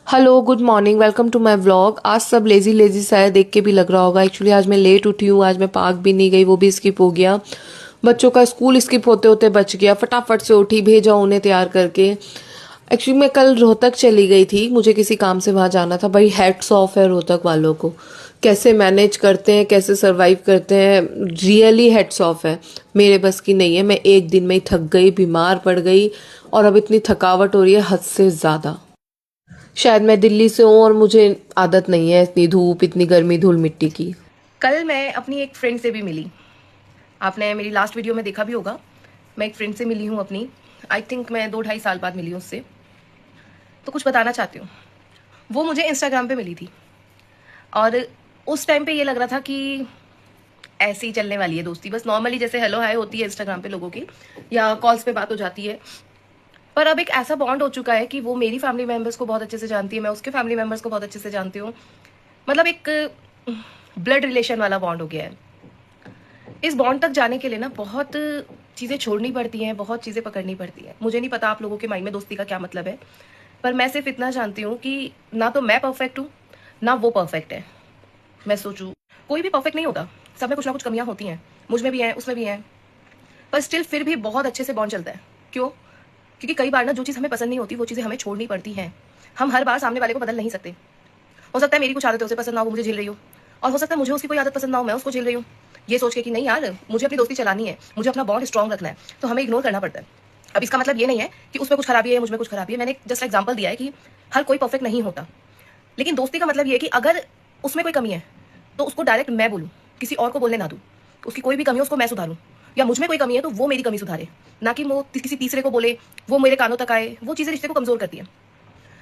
Hello, good morning, welcome to my vlog. आज सब lazy lazy सा है, देख के भी लग रहा होगा। एक्चुअली आज मैं लेट उठी हूँ, आज मैं पार्क भी नहीं गई, वो भी स्किप हो गया। बच्चों का स्कूल स्किप होते होते बच गया। फटाफट से उठी, भेजा उन्हें तैयार करके। एक्चुअली मैं कल रोहतक चली गई थी, मुझे किसी काम से वहां जाना था। भाई हैट्स ऑफ है रोहतक वालों को, कैसे मैनेज करते हैं, कैसे सरवाइव करते हैं। रियली हैट्स ऑफ है। मेरे बस की नहीं है, मैं एक दिन में ही थक गई, बीमार पड़ गई। और अब इतनी थकावट हो रही है हद से ज्यादा। शायद मैं दिल्ली से हूँ और मुझे आदत नहीं है इतनी धूप, इतनी गर्मी, धूल मिट्टी की। कल मैं अपनी एक फ्रेंड से भी मिली। आपने मेरी लास्ट वीडियो में देखा भी होगा। मैं एक फ्रेंड से मिली हूँ अपनी। आई थिंक मैं 2-2.5 साल बाद मिली हूँ उससे। तो कुछ बताना चाहती हूँ। वो मुझे इंस्टाग्राम पे मिली थी और उस टाइम पे ये लग रहा था कि ऐसे ही चलने वाली है दोस्ती, बस नॉर्मली जैसे हेलो हाय होती है इंस्टाग्राम पे लोगों की, या कॉल्स पे बात हो जाती है। पर अब एक ऐसा बॉन्ड हो चुका है कि वो मेरी फैमिली मेम्बर्स को बहुत अच्छे से जानती है, मैं उसके फैमिली मेम्बर्स को बहुत अच्छे से जानती हूँ। मतलब एक ब्लड रिलेशन वाला बॉन्ड हो गया है। इस बॉन्ड तक जाने के लिए ना बहुत चीज़ें छोड़नी पड़ती हैं, बहुत चीज़ें पकड़नी पड़ती हैं। मुझे नहीं पता आप लोगों के माइंड में दोस्ती का क्या मतलब है, पर मैं सिर्फ इतना जानती हूँ कि ना तो मैं परफेक्ट हूँ, ना वो परफेक्ट है। मैं सोचूं, कोई भी परफेक्ट नहीं होता, सब में कुछ ना कुछ कमियां होती हैं। मुझ में भी हैं, उसमें भी हैं, पर स्टिल फिर भी बहुत अच्छे से बॉन्ड चलता है। क्यों? क्योंकि कई बार ना जो चीज़ हमें पसंद नहीं होती वो चीज़ें हमें छोड़नी पड़ती हैं। हम हर बार सामने वाले को बदल नहीं सकते। हो सकता है मेरी कुछ आदतें उसे पसंद ना हो, वो मुझे झेल रही हो, और हो सकता है मुझे उसकी कोई आदत पसंद ना हो, मैं उसको झेल रही हूँ। ये सोच के कि नहीं यार, मुझे अपनी दोस्ती चलानी है, मुझे अपना बॉन्ड स्ट्रॉन्ग रखना है, तो हमें इग्नोर करना पड़ता है। अब इसका मतलब ये नहीं है कि उसमें कुछ खराबी है, मुझ में कुछ खराबी है। मैंने जस्ट एग्जाम्पल दिया है कि हर कोई परफेक्ट नहीं होता। लेकिन दोस्ती का मतलब ये है कि अगर उसमें कोई कमी है तो उसको डायरेक्ट मैं बोलूँ, किसी और को बोलने ना दूँ। उसकी कोई भी कमी है उसको मैं सुधारूँ, या मुझ में कोई कमी है तो वो मेरी कमी सुधारे, ना कि वो किसी तीसरे को बोले, वो मेरे कानों तक आए। वो चीज़ें रिश्ते को कमजोर करती है।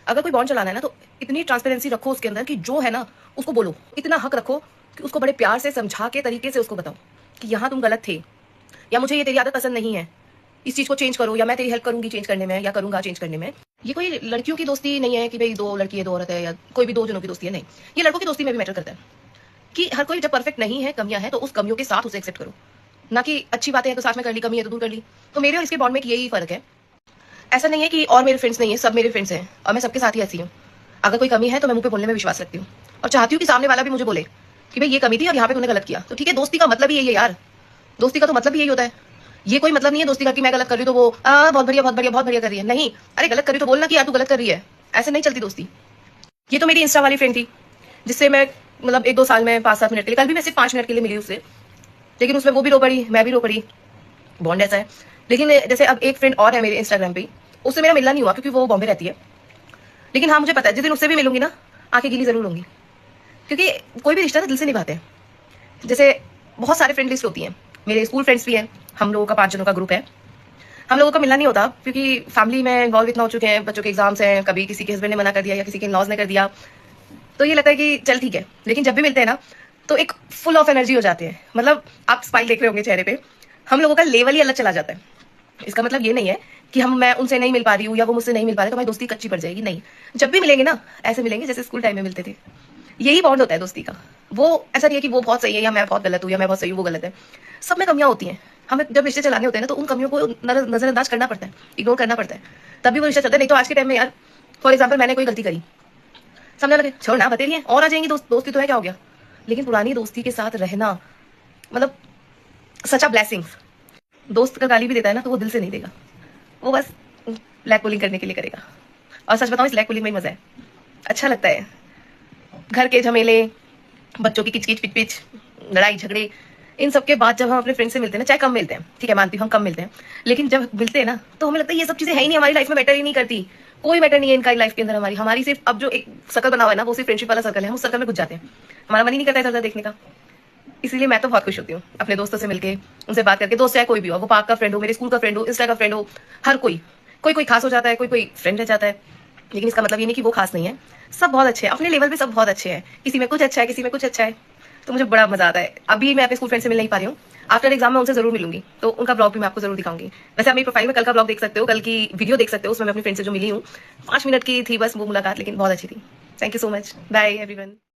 अगर कोई बॉन्ड चलाना है ना तो इतनी ट्रांसपेरेंसी रखो उसके अंदर कि जो है ना उसको बोलो। इतना हक रखो कि उसको बड़े प्यार से समझा के तरीके से उसको बताओ कि यहाँ तुम गलत थे, या मुझे ये तेरी आदत पसंद नहीं है, इस चीज़ को चेंज करो, या मैं तेरी हेल्प करूंगी चेंज करने में, या करूंगा चेंज करने में। ये कोई लड़कियों की दोस्ती नहीं है कि भाई दो लड़की है दो औरत है, या कोई भी दो जनों की दोस्ती है, नहीं। ये लड़कों की दोस्ती में भी मैटर करता है कि हर कोई जब परफेक्ट नहीं है, कमियां हैं, तो उस कमियों के साथ उसे एक्सेप्ट करो, ना कि अच्छी बातें हैं तो साथ में कर ली, कमी है तो दूर कर ली। तो मेरे और इसके बॉन्ड में यही फर्क है। ऐसा नहीं है कि और मेरे फ्रेंड्स नहीं है, सब मेरे फ्रेंड्स हैं और मैं सबके साथ ही ऐसी हूँ। अगर कोई कमी है तो मैं मुंह पे बोलने में विश्वास रखती हूँ, और चाहती हूँ कि सामने वाला भी मुझे बोले कि भाई ये कमी थी और यहाँ पे तूने गलत किया। तो ठीक है, दोस्ती का मतलब ही यही है यार। दोस्ती का तो मतलब ही यही होता है। ये कोई मतलब नहीं है दोस्ती का कि मैं गलत कर रही हूँ तो वो बहुत बढ़िया बहुत बढ़िया बहुत बढ़िया कर रही है। नहीं, अरे गलत कर रही तो बोलना कि यार तू गलत कर रही है। ऐसे नहीं चलती दोस्ती। ये तो मेरी इंस्टा वाली फ्रेंड थी जिससे मैं मतलब 1-2 साल में 5-7 मिनट के लिए, कल भी मैं सिर्फ 5 मिनट के लिए मिली उससे, लेकिन उसमें वो भी रो पड़ी, मैं भी रो पड़ी। बॉन्ड ऐसा है। लेकिन जैसे अब एक फ्रेंड और है मेरे इंस्टाग्राम पे, उससे मेरा मिलना नहीं हुआ क्योंकि वो बॉम्बे रहती है। लेकिन हाँ, मुझे पता है जिस दिन उससे भी मिलूंगी ना, आंखें गीली जरूर होंगी। क्योंकि कोई भी रिश्ता ना दिल से निभाते हैं। जैसे बहुत सारे फ्रेंड लिस्ट होती हैं, मेरे स्कूल फ्रेंड्स भी हैं। हम लोगों का 5 जनों का ग्रुप है। हम लोगों का मिलना नहीं होता क्योंकि फैमिली में इन्वॉल्व इतना हो चुके हैं, बच्चों के एग्जाम्स हैं, कभी किसी के हस्बैंड ने मना कर दिया या किसी के लॉज ने कर दिया, तो ये लगता है कि चल ठीक है। लेकिन जब भी मिलते हैं ना तो एक फुल ऑफ एनर्जी हो जाते हैं। मतलब आप स्माइल देख रहे होंगे चेहरे पे, हम लोगों का लेवल ही अलग चला जाता है। इसका मतलब ये नहीं है कि मैं उनसे नहीं मिल पा रही हूँ या वो मुझसे नहीं मिल पा रहे तो हमारी दोस्ती कच्ची पड़ जाएगी, नहीं। जब भी मिलेंगे ना, ऐसे मिलेंगे जैसे स्कूल टाइम में मिलते थे। यही बॉन्ड होता है दोस्ती का। वो ऐसा नहीं है कि वो बहुत सही है या मैं बहुत गलत हूँ, या मैं बहुत सही हूँ वो गलत है। सब में कमियां होती हैं। हमें जब रिश्ते चलाने होते हैं ना तो उन कमियों को नजरअंदाज करना पड़ता है, इग्नोर करना पड़ता है, तभी वो रिश्ता चलता है। नहीं तो आज के टाइम में यार, फॉर एग्जाम्पल मैंने कोई गलती करी, समझने लगे छोड़ ना बतेरी है और आ जाएंगी, दोस्ती तो है, क्या हो गया। लेकिन पुरानी दोस्ती के साथ रहना मतलब सच अ ब्लेसिंग। दोस्त का गाली भी देता है ना तो वो दिल से नहीं देगा, वो बस लैग पुलिंग करने के लिए करेगा। और सच बताऊं, इस लैग पुलिंग में ही मजा है, अच्छा लगता है। घर के झमेले, बच्चों की किचकिच पिच, लड़ाई झगड़े, इन सब के बाद जब हम अपने फ्रेंड से मिलते हैं ना, चाहे कम मिलते हैं, ठीक है मानती हूँ हम कम मिलते हैं, लेकिन जब मिलते हैं ना तो हमें लगता है ये सब चीजें है ही नहीं, हमारी लाइफ में मैटर ही नहीं करती। कोई मैटर नहीं है इनका लाइफ के अंदर। हमारी सिर्फ अब जो एक सर्कल बना हुआ है ना, वो सिर्फ फ्रेंडशिप वाला सर्कल है। हम उस सर्कल में घुस जाते हैं, हमारा मन ही नहीं करता इधर देखने का। इसलिए मैं तो बहुत खुश होती हूँ अपने दोस्तों से मिलके, उनसे बात करके। दोस्त चाहे कोई भी हो, वो पार्क का फ्रेंड हो, मेरे स्कूल का फ्रेंड हो, इंस्टा का फ्रेंड हो, हर कोई कोई कोई खास हो जाता है, कोई कोई फ्रेंड रह जाता है। लेकिन इसका मतलब ये नहीं कि वो खास नहीं है। सब बहुत अच्छे हैं अपने लेवल पे, सब बहुत अच्छे हैं। किसी में कुछ अच्छा है, किसी में कुछ अच्छा है, तो मुझे बड़ा मजा आता है। अभी मैं अपने स्कूल फ्रेंड से मिल नहीं पा रही हूँ, आफ्टर एग्जाम में उनसे जरूर मिलूंगी, तो उनका ब्लॉग भी मैं आपको जरूर दिखाऊंगी। वैसे आप मेरी प्रोफाइल में कल का ब्लॉग देख सकते हो, कल की वीडियो देख सकते हो, उसमें मैं अपनी फ्रेंड से जो मिली हूँ 5 मिनट की थी बस वो मुलाकात, लेकिन बहुत अच्छी थी। Thank you so much, bye everyone.